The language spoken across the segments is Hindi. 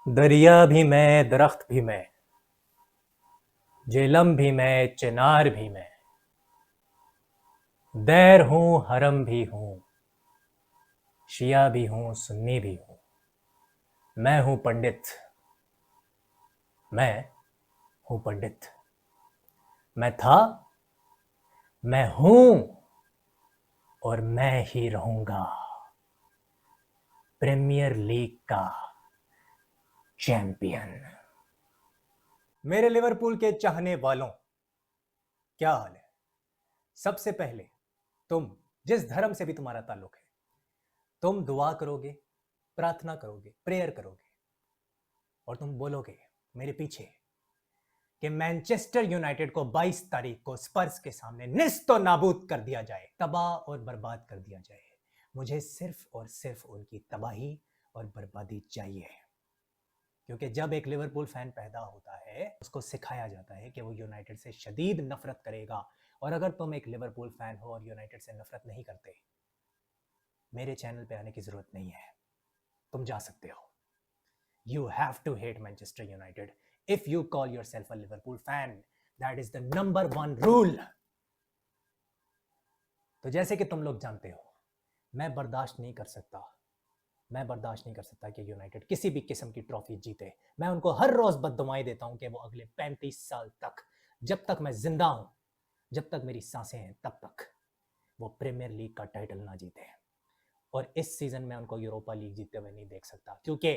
दरिया भी मैं, दरख्त भी मैं, जेलम भी मैं, चिनार भी मैं, दैर हूं, हरम भी हूं, शिया भी हूं, सुन्नी भी हूं। मैं हूं पंडित, मैं हूं पंडित। मैं था, मैं हूं और मैं ही रहूंगा प्रीमियर लीग का चैंपियन। मेरे लिवरपूल के चाहने वालों, क्या हाल है? सबसे पहले तुम, जिस धर्म से भी तुम्हारा ताल्लुक है, तुम दुआ करोगे, प्रार्थना करोगे, प्रेयर करोगे और तुम बोलोगे मेरे पीछे कि मैनचेस्टर यूनाइटेड को 22 तारीख को स्पर्स के सामने निस्तो नाबूद कर दिया जाए, तबाह और बर्बाद कर दिया जाए। मुझे सिर्फ और सिर्फ उनकी तबाही और बर्बादी चाहिए, क्योंकि जब एक लिवरपूल फैन पैदा होता है उसको सिखाया जाता है कि वो यूनाइटेड से शदीद नफरत करेगा। और अगर तुम एक लिवरपूल फैन हो और यूनाइटेड से नफरत नहीं करते, मेरे चैनल पे आने की जरूरत नहीं है, तुम जा सकते हो। You have to hate Manchester United if you call yourself a Liverpool fan. That is the number one rule. तो जैसे कि तुम लोग जानते हो, मैं बर्दाश्त नहीं कर सकता कि यूनाइटेड किसी भी किस्म की ट्रॉफी जीते। मैं उनको हर रोज बद्दुआएं देता हूं कि वो अगले 35 साल तक, जब तक मैं जिंदा हूं, जब तक मेरी सांसें हैं, तब तक वो प्रीमियर लीग का टाइटल ना जीते। और इस सीजन में उनको यूरोपा लीग जीतते हुए नहीं देख सकता, क्योंकि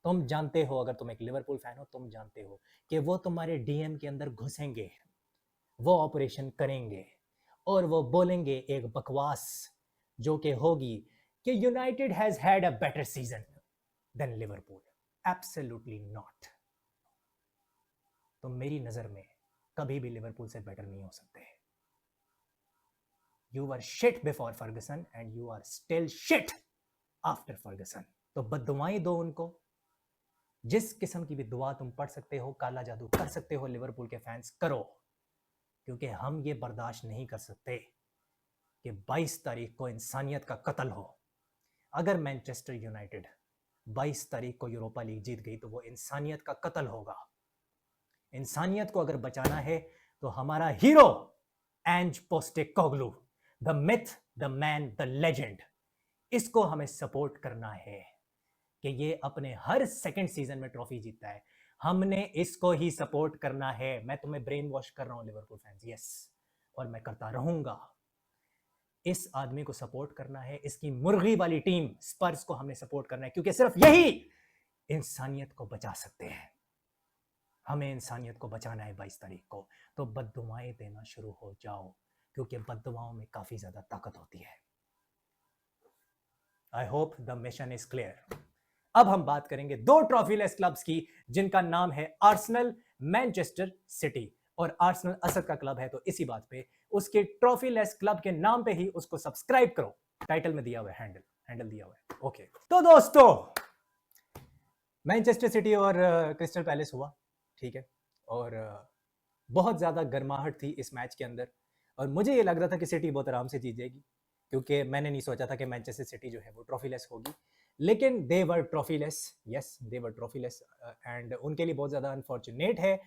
तुम जानते हो, अगर तुम एक लिवरपूल फैन हो, तुम जानते हो कि वो तुम्हारे डीएम के अंदर घुसेंगे, वो ऑपरेशन करेंगे और वो बोलेंगे एक बकवास जो कि होगी कि United has had a better season than Liverpool. Absolutely not. तुम मेरी नजर में कभी भी लिवरपूल से बेटर नहीं हो सकते। You were shit before Ferguson and you are still shit after Ferguson. तो बद्दुआएं दो उनको, जिस किस्म की भी दुआ तुम पढ़ सकते हो, काला जादू कर सकते हो, लिवरपूल के फैंस करो, क्योंकि हम ये बर्दाश्त नहीं कर सकते कि 22 तारीख को इंसानियत का कत्ल हो। अगर मैनचेस्टर यूनाइटेड 22 तारीख को यूरोपा लीग जीत गई तो वो इंसानियत का कत्ल होगा। इंसानियत को अगर बचाना है तो हमारा hero Ange Postecoglou, the myth, the man, the legend, इसको हमें सपोर्ट करना है कि ये अपने हर सेकंड सीजन में ट्रॉफी जीतता है। हमने इसको ही सपोर्ट करना है। मैं तुम्हें ब्रेन वॉश कर रहा हूं लिवरपूल फैंस, यस, और मैं करता रहूंगा। इस आदमी को सपोर्ट करना है, इसकी मुर्गी वाली टीम स्पर्स को हमने सपोर्ट करना है, क्योंकि सिर्फ यही इंसानियत को बचा सकते हैं। हमें इंसानियत को बचाना है 22 तारीख को। तो बद्दुआएं देना शुरू हो जाओ, क्योंकि बद्दुआओं में काफी ज्यादा ताकत होती है। I hope the mission is clear. अब हम बात करेंगे दो ट्रॉफीलेस क्लब्स की, जिनका नाम है आर्सेनल, मैनचेस्टर सिटी। और आर्सेनल असद का क्लब है, तो इसी बात पे उसके ट्रॉफीलेस क्लब के नाम पे ही उसको सब्सक्राइब करो। टाइटल में दिया हुआ है, हैंडल दिया हुआ है। ओके, तो दोस्तों, मैनचेस्टर सिटी और क्रिस्टल पैलेस हुआ, ठीक है, और बहुत ज़्यादा गर्माहट थी इस मैच के अंदर। और मुझे ये लग रहा था कि सिटी बहुत आराम से जीत जाएगी, क्योंकि मैंने नहीं सोचा था कि मैनचेस्टर सिटी जो है वो ट्रॉफीलेस होगी। लेकिन दे वर ट्रॉफीलेस, यस दे वर ट्रॉफीलेस, एंड उनके लिए बहुत ज़्यादा अनफॉर्चुनेट है।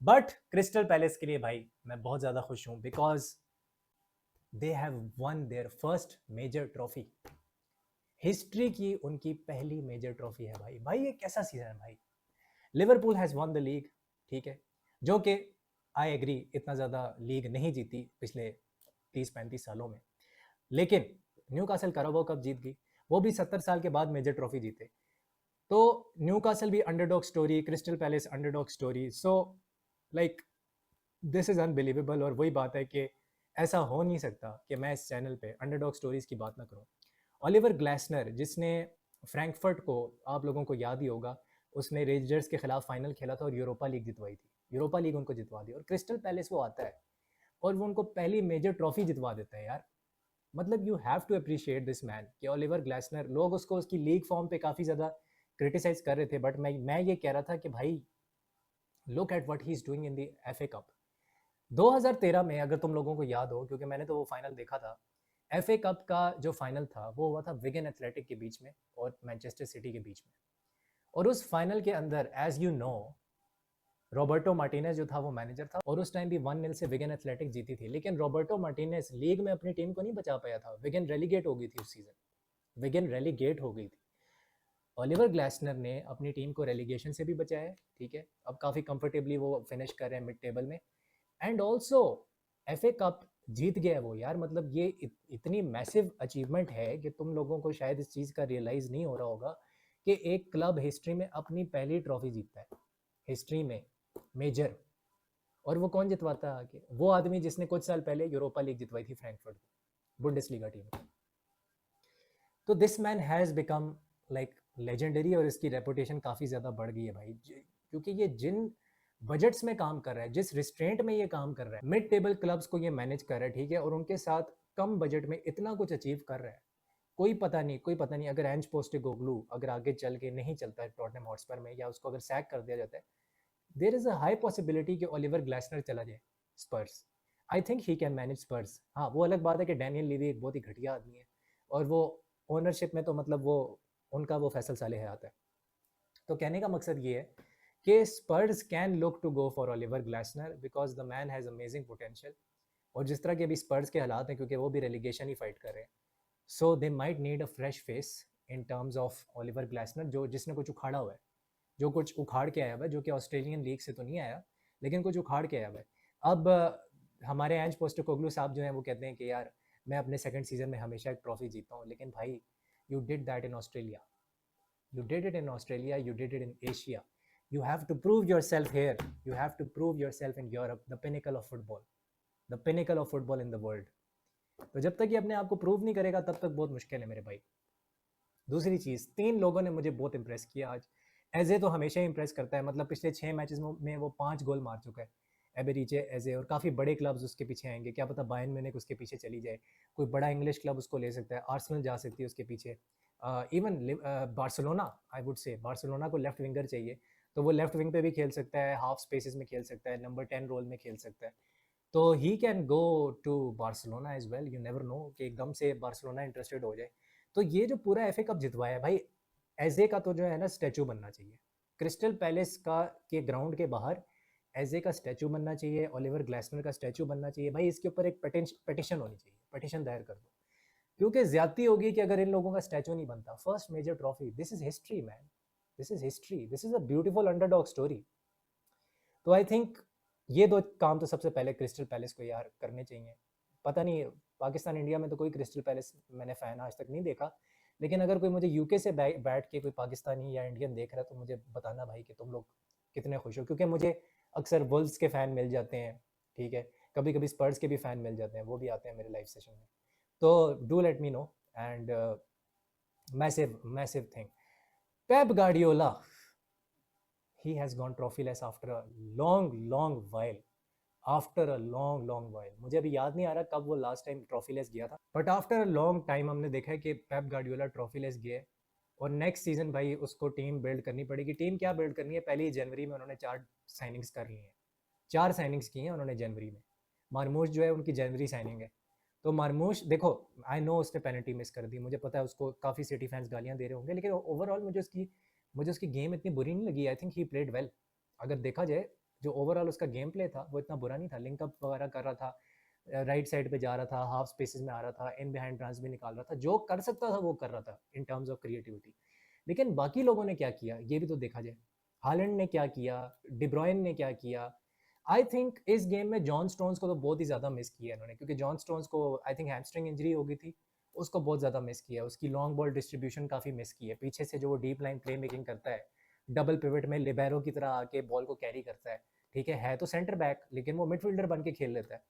बट क्रिस्टल पैलेस के लिए भाई मैं बहुत ज़्यादा खुश हूँ, because they have won their first major trophy. History की उनकी पहली मेजर ट्रॉफी है भाई। भाई ये कैसा सीजन है भाई। Liverpool has one the league, ठीक है, जो कि आई एग्री इतना ज़्यादा लीग नहीं जीती पिछले 30-35 सालों में, लेकिन न्यूकासल कैराबाओ कप जीत गई, वो भी 70 साल के बाद मेजर ट्रॉफी जीते। तो न्यूकासल भी underdog story, crystal palace underdog story, so like this is unbelievable. और वही बात है कि ऐसा हो नहीं सकता कि मैं इस चैनल पे अंडरडॉग स्टोरीज की बात ना करूं। ओलिवर ग्लेसनर, जिसने फ्रैंकफर्ट को, आप लोगों को याद ही होगा, उसने रेंजर्स के खिलाफ फाइनल खेला था और यूरोपा लीग जितवाई थी, यूरोपा लीग उनको जितवा दी। और क्रिस्टल पैलेस वो आता है और वो उनको पहली मेजर ट्रॉफी जितवा देता है यार। मतलब you have to appreciate this man कि ओलिवर ग्लेसनर, लोग उसको उसकी लीग फॉर्म पे काफ़ी ज़्यादा क्रिटिसाइज कर रहे थे, बट मैं ये कह रहा था कि भाई look at what he is doing in the FA cup. 2013 में, अगर तुम लोगों को याद हो, क्योंकि मैंने तो वो फाइनल देखा था, एफए कप का जो फाइनल था वो हुआ था विगन एथलेटिक के बीच में और मैनचेस्टर सिटी के बीच में। और उस फाइनल के अंदर as you know Roberto Martinez जो था वो मैनेजर था, और उस टाइम भी 1-0 से विगन एथलेटिक जीती थी, लेकिन रॉबर्टो मार्टिनेज लीग में अपनी टीम को नहीं बचा पाया था। विगन रेलीगेट हो गई थी उस सीजन, विगन रेलीगेट हो गई थी। ओलिवर ग्लासनर ने अपनी टीम को रेलीगेशन से भी बचाया, ठीक है, अब काफ़ी कंफर्टेबली वो फिनिश कर रहे हैं मिड टेबल में, एंड ऑल्सो एफए कप जीत गया वो यार। मतलब ये इतनी मैसिव अचीवमेंट है कि तुम लोगों को शायद इस चीज़ का रियलाइज़ नहीं हो रहा होगा कि एक क्लब हिस्ट्री में अपनी पहली ट्रॉफी जीतता है, हिस्ट्री में मेजर। और वो कौन जितवाता है आगे? वो आदमी जिसने कुछ साल पहले यूरोपा लीग जितवाई थी फ्रैंकफर्ट को, बुंडेसलीगा टीम को। तो this man has become like legendary, और इसकी रेपुटेशन काफ़ी ज़्यादा बढ़ गई है भाई, क्योंकि ये जिन बजट्स में काम कर रहा है, जिस रिस्ट्रेंट में ये काम कर रहा है, मिड टेबल क्लब्स को ये मैनेज कर रहा है, ठीक है, और उनके साथ कम बजट में इतना कुछ अचीव कर रहा है। कोई पता नहीं अगर एंज पोस्टेकोग्लू अगर आगे चल के नहीं चलता है टॉटनहम हॉटस्पर में, या उसको अगर सैक कर दिया जाता है, there is a high possibility कि ओलिवर ग्लासनर चला जाए Spurs. I think he can manage Spurs. हाँ, वो अलग बात है कि डैनियल लीवी एक बहुत ही घटिया आदमी है, और वो ओनरशिप में तो मतलब वो उनका वो फैसल साले है आता है। तो कहने का मकसद ये है कि Spurs can look to go for Oliver Glasner because the man has amazing potential. और जिस तरह के अभी स्पर्स के हालात हैं, क्योंकि वो भी रेलीगेशन ही फाइट कर रहे हैं, so they might need a fresh face in terms of Oliver Glasner, जो जिसने कुछ उखाड़ा हुआ है, जो कुछ उखाड़ के आया हुआ है, जो कि ऑस्ट्रेलियन लीग से तो नहीं आया, लेकिन कुछ उखाड़ के आया हुआ है। अब हमारे एंज पोस्टेकोग्लू साहब जो हैं वो कहते हैं कि यार मैं अपने सेकंड सीजन में हमेशा एक ट्रॉफी जीता हूँ, लेकिन भाई you did that in Australia, you did it in Australia, you did it in Asia, you have to prove yourself here, you have to prove yourself in Europe, the pinnacle of football, the pinnacle of football in the world. तो जब तक ये अपने आप को प्रूव नहीं करेगा तब तक बहुत मुश्किल है मेरे भाई। दूसरी चीज़, 3 लोगों ने मुझे बहुत इंप्रेस किया आज। एजे तो हमेशा ही इंप्रेस करता है, मतलब पिछले 6 मैचेस में वो 5 गोल मार चुका है, एबेरीचे एजे, और काफ़ी बड़े क्लब्स उसके पीछे आएंगे, क्या पता बायर्न म्यूनिख उसके पीछे चली जाए, कोई बड़ा इंग्लिश क्लब उसको ले सकता है, आर्सेनल जा सकती है उसके पीछे, even Barcelona, I would say Barcelona को लेफ्ट विंगर चाहिए, तो वो लेफ्ट विंग पे भी खेल सकता है, हाफ स्पेसेस में खेल सकता है, नंबर 10 रोल में खेल सकता है, तो he can go to Barcelona as well. You never know कि एकदम से बार्सिलोना इंटरेस्टेड हो जाए। तो ये जो पूरा एफए कप जितवाया है भाई, एजे का तो जो है ना स्टैचू बनना चाहिए, क्रिस्टल पैलेस का के ग्राउंड के बाहर एजे का स्टैचू बनना चाहिए, ओलिवर ग्लासनर का स्टैचू बनना चाहिए भाई। इसके ऊपर एक पटिशन होनी चाहिए, पटिशन दायर कर दो, क्योंकि ज्यादती होगी कि अगर इन लोगों का स्टैचू नहीं बनता। First major trophy, this is history man, this is history, this is a beautiful underdog story. तो आई थिंक ये 2 काम तो सबसे पहले क्रिस्टल पैलेस को यार करने चाहिए। पता नहीं पाकिस्तान इंडिया में तो कोई क्रिस्टल पैलेस मैंने फ़ैन आज तक नहीं देखा, लेकिन अगर कोई मुझे यूके से बैठ के कोई पाकिस्तानी या इंडियन देख रहा है तो मुझे बताना भाई कि तुम लोग कितने खुश हो, क्योंकि मुझे अक्सर वुल्व्स के फ़ैन मिल जाते हैं, ठीक है, कभी-कभी स्पर्स के भी फ़ैन मिल जाते हैं, वो भी आते हैं मेरे लाइव सेशन में। तो do let me know. And massive massive thing, Pep Guardiola, he has gone trophyless after a long while, after a long long while. मुझे अभी याद नहीं आ रहा कब वो लास्ट टाइम ट्रॉफीलेस गया था, but after a long time हमने देखा है कि पेप गार्डियोला ट्रॉफीलेस गया है। और नेक्स्ट सीजन भाई उसको टीम बिल्ड करनी पड़ेगी। टीम क्या बिल्ड करनी है? पहली जनवरी में उन्होंने 4 साइनिंग्स कर ली हैं, 4 साइनिंग्स की हैं उन्होंने जनवरी में। मारमूश जो है उनकी जनवरी साइनिंग है। तो मारमूश देखो, आई नो उसने पेनल्टी मिस कर दी, मुझे पता है, उसको काफ़ी सिटी फैंस गालियाँ दे रहे होंगे, लेकिन ओवरऑल मुझे उसकी गेम इतनी बुरी नहीं लगी। आई थिंक ही प्लेड वेल। अगर देखा जाए जो ओवरऑल उसका गेम प्ले था वो इतना बुरा नहीं था, लिंकअप वगैरह कर रहा था, राइट साइड पे जा रहा था, हाफ स्पेसेस में आ रहा था, इन बिहाइंड ट्रांस भी निकाल रहा था, जो कर सकता था वो कर रहा था इन टर्म्स ऑफ क्रिएटिविटी। लेकिन बाकी लोगों ने क्या किया ये भी तो देखा जाए। हालैंड ने क्या किया, डिब्रॉयन ने क्या किया। आई थिंक इस गेम में जॉन स्टोन्स को तो बहुत ही ज़्यादा मिस किया इन्होंने, क्योंकि जॉन स्टोन्स को आई थिंक हैमस्ट्रिंग इंजरी हो गई थी, उसको बहुत ज़्यादा मिस किया। उसकी लॉन्ग बॉल डिस्ट्रीब्यूशन काफ़ी मिस की है, पीछे से जो वो डीप लाइन प्ले मेकिंग करता है, डबल पिवट में लिबेरो की तरह आके बॉल को कैरी करता है, ठीक है तो सेंटर बैक, लेकिन वो मिडफील्डर बन के खेल लेता है।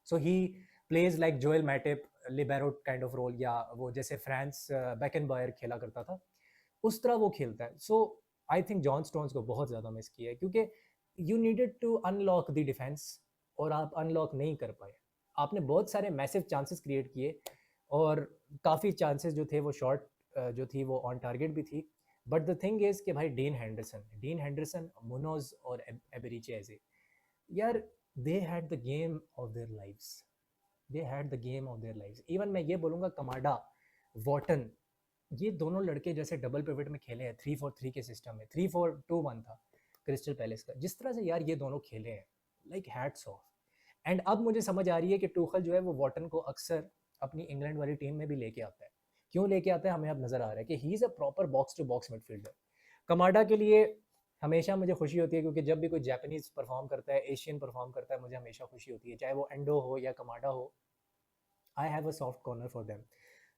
So he plays like Joel Matip, libero kind of role, या वो जैसे फ्रांस बैकनबायर खेला करता था उस तरह वो खेलता है। So I think John Stones को बहुत ज़्यादा मिस किया है, क्योंकि you needed to unlock the defence, और आप अनलॉक नहीं कर पाए। आपने बहुत सारे मैसिव चांसेस क्रिएट किए, और काफ़ी चांसेस जो थे वो शॉट जो थी वो ऑन टारगेट भी थी। बट द थिंग इज़ कि भाई डीन हेंडरसन, मुनोज और एबेरीचे एजे, यार they had the game of their lives, they had the game of their lives. Even मैं ये बोलूँगा कमाडा, वॉटन, ये दोनों लड़के जैसे डबल पिवट में खेले हैं, 3-4-3 के सिस्टम में, 3-4-2-1 था क्रिस्टल पैलेस का, जिस तरह से यार ये दोनों खेले हैं, लाइक हैट्स ऑफ। एंड अब मुझे समझ आ रही है कि टूखल जो है वो वॉटन को अक्सर अपनी इंग्लैंड वाली टीम में भी लेके आता है। क्यों लेके आता है हमें अब नजर आ रहा है कि he is a proper box to box midfielder. Kamada के लिए हमेशा मुझे खुशी होती है, क्योंकि जब भी कोई जापानीज परफॉर्म करता है, एशियन परफॉर्म करता है, मुझे हमेशा खुशी होती है, चाहे वो एंडो हो या कमाडा हो। I have a soft corner for them.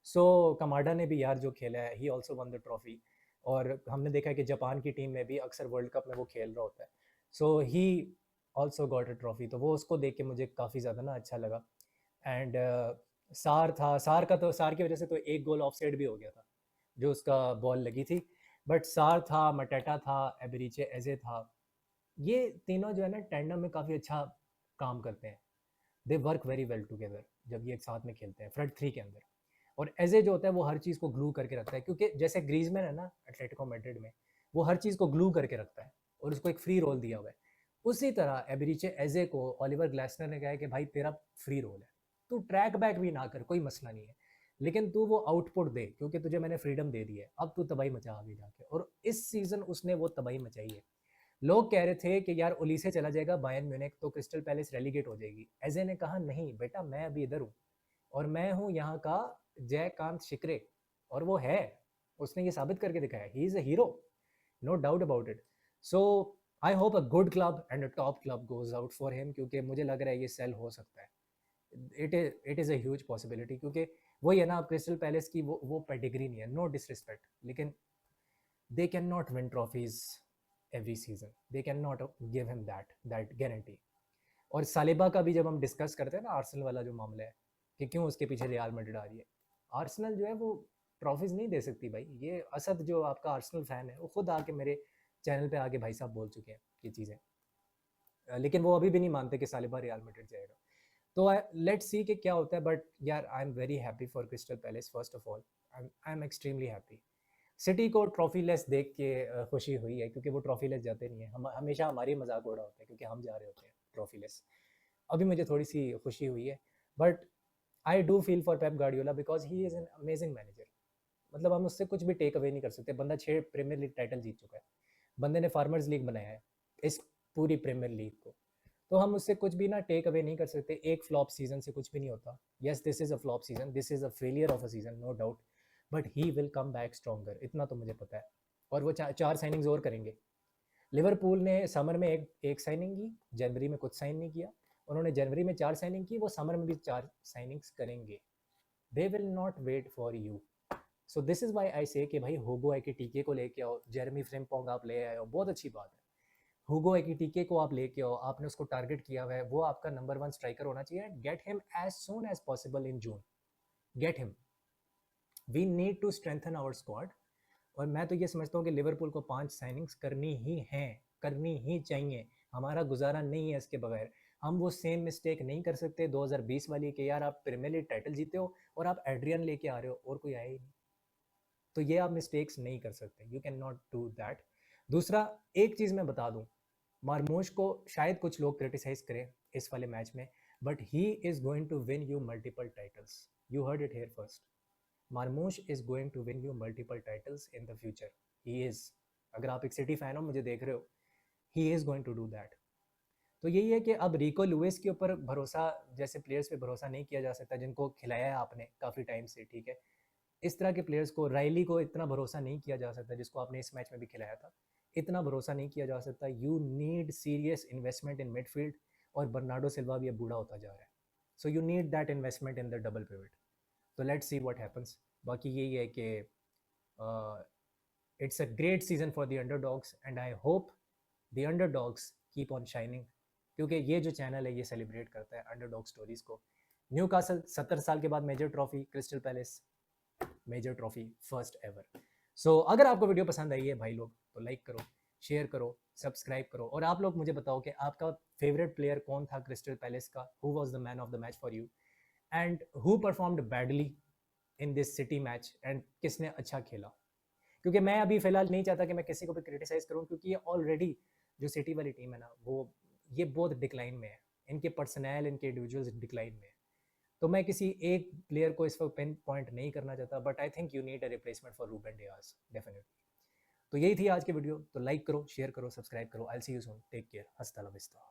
So Kamada ने भी यार जो खेला है, he also won the trophy. और हमने देखा है कि जापान की टीम में भी अक्सर वर्ल्ड कप में वो खेल रहा होता है। So he also got a trophy, तो वो उसको देख के मुझे काफ़ी ज़्यादा ना अच्छा लगा। एंड सार था, सार का तो सार की वजह से तो एक गोल ऑफ साइड भी हो गया था जो उसका बॉल लगी थी। बट सार था, मटेटा था, एबरीचे एजे था, ये तीनों जो है ना टैंडम में काफ़ी अच्छा काम करते हैं। They work very well together जब ये एक साथ में खेलते हैं फ्रंट थ्री के अंदर। और एजे जो होता है वो हर चीज़ को ग्लू करके रखता है, क्योंकि जैसे ग्रीजमैन है ना एटलेटिको मैड्रिड में, वो हर चीज़ को ग्लू करके रखता है और उसको एक फ्री रोल दिया हुआ है। उसी तरह एबरीचे एजे को ओलिवर ग्लेसनर ने कहा है कि भाई तेरा फ्री रोल है, तू ट्रैक बैक भी ना कर, कोई मसला नहीं है, लेकिन तू वो आउटपुट दे, क्योंकि तुझे मैंने फ्रीडम दे दी है, अब तू तबाही मचा आगे जाके। और इस सीजन उसने वो तबाही मचाई है। लोग कह रहे थे कि यार ओलीसे चला जाएगा बायर्न म्यूनिख तो क्रिस्टल पैलेस रेलीगेट हो जाएगी। एजे ने कहा नहीं बेटा, मैं अभी इधर हूँ और मैं हूँ यहाँ का जयकांत शिकरे, और वो है, उसने ये साबित करके दिखाया, he is a hero, no doubt about it. So I hope a good club and a top club goes out for him, क्योंकि मुझे लग रहा है ये सेल हो सकता है। It is a huge possibility, क्योंकि वही है ना, अब क्रिस्टल पैलेस की वो पेडिग्री नहीं है, नो डिसरिस्पेक्ट, लेकिन they cannot win trophies every season, they cannot give him that guarantee। और सालिबा का भी जब हम डिस्कस करते हैं ना, आर्सेनल वाला जो मामला है कि क्यों उसके पीछे रियल मैड्रिड आ रही है, आर्सेनल जो है वो ट्रॉफीज नहीं दे सकती भाई। ये असद जो आपका आर्सेनल फैन है, वो खुद आके मेरे चैनल पे आके भाई साहब बोल चुके हैं ये चीज़ें, लेकिन वो अभी भी नहीं मानते कि सालिबा रियल मैड्रिड जाएगा। तो लेट्स सी कि क्या होता है। बट यार I am very happy for crystal palace, first of all I am extremely happy. City को ट्रॉफी लेस देख के खुशी हुई है, क्योंकि वो ट्रॉफी लेस जाते नहीं है, हम हमेशा हमारी मजाक उड़ा होता है क्योंकि हम जा रहे होते हैं ट्रॉफी लेस। अभी मुझे थोड़ी सी खुशी हुई है। But I do feel for Pep Guardiola because he is an amazing manager. मतलब हम उससे कुछ भी टेक अवे नहीं कर सकते। बंदा 6 प्रीमियर लीग टाइटल जीत चुका है, बंदे ने फार्मर्स लीग बनाया है इस पूरी प्रीमियर लीग को, तो हम उससे कुछ भी ना टेक अवे नहीं कर सकते। एक फ्लॉप सीजन से कुछ भी नहीं होता। Yes, this is a flop season, this is a failure of a season, no doubt, but he will come back stronger, इतना तो मुझे पता है। और वो चार साइनिंग्स और करेंगे। लिवरपूल ने समर में एक साइनिंग की, जनवरी में कुछ साइन नहीं किया, उन्होंने जनवरी में 4 साइनिंग की, वो समर में भी 4 साइनिंग्स करेंगे। They will not wait for you. So this is why I say कि भाई होगो एकिटीके को लेके आओ, जेरेमी फ्रिम्पोंग आप ले आए हो, बहुत अच्छी बात है। हुगो एकिटीके को आप लेके आओ, आपने उसको टारगेट किया हुआ है, वो आपका नंबर 1 स्ट्राइकर होना चाहिए। Get him as soon as possible in June, get him. We need to strengthen our squad. और मैं तो ये समझता हूँ कि लिवरपूल को 5 साइनिंग्स करनी ही हैं, करनी ही चाहिए, हमारा गुजारा नहीं है इसके बगैर। हम वो सेम मिस्टेक नहीं कर सकते 2020 वाली कि यार आप प्रीमियर लीग टाइटल जीते हो और आप एड्रियन लेके आ रहे हो और कोई आया ही नहीं। तो ये आप मिस्टेक्स नहीं कर सकते, you can not do that. दूसरा, एक चीज़ मैं बता दूँ, मार्मोश को शायद कुछ लोग क्रिटिसाइज करें इस वाले मैच में, but he is going to win you multiple titles. You heard it here first, Marmoush is going to win you multiple titles in the future. He is, अगर आप एक सिटी फैन हो मुझे देख रहे हो, he is going to do that. तो यही है कि अब रिको लुइस के ऊपर भरोसा, जैसे प्लेयर्स पे भरोसा नहीं किया जा सकता जिनको खिलाया है आपने काफ़ी टाइम से, ठीक है। इस तरह के प्लेयर्स को, रायली को इतना भरोसा नहीं किया जा सकता जिसको आपने इस मैच में भी खिलाया था, इतना भरोसा नहीं किया जा सकता। You need serious investment in midfield, और बर्नार्डो सिल्वा भी अब बूढ़ा होता जा रहा है, so you need that investment in the double pivot. तो लेट्स सी व्हाट हैपन्स। बाकी यही है कि it's a great season for the underdogs and I hope the underdogs keep on shining, क्योंकि ये जो चैनल है ये सेलिब्रेट करता है अंडरडॉग स्टोरीज को। न्यूकासल 70 साल के बाद major trophy, Crystal Palace major trophy first ever. So अगर आपको वीडियो पसंद आई है भाई लोग, तो लाइक करो, शेयर करो, सब्सक्राइब करो, और आप लोग मुझे बताओ कि आपका फेवरेट प्लेयर कौन था क्रिस्टल पैलेस का, who was the man of the match for you, and who performed badly in this city match, and किसने अच्छा खेला। क्योंकि मैं अभी फिलहाल नहीं चाहता कि मैं किसी को भी क्रिटिसाइज करूं, क्योंकि ये ऑलरेडी जो सिटी वाली टीम है ना, वो ये बहुत डिक्लाइन में है, इनके पर्सनल, इनके इंडिविजुअल्स डिक्लाइन में है। तो मैं किसी एक प्लेयर को इस वक्त पिन पॉइंट नहीं करना चाहता, but I think you need a replacement for Ruben Dias definitely. तो यही थी आज की वीडियो, तो लाइक करो, शेयर करो, सब्सक्राइब करो। I will see you soon, take care, हस्ता ला विस्ता।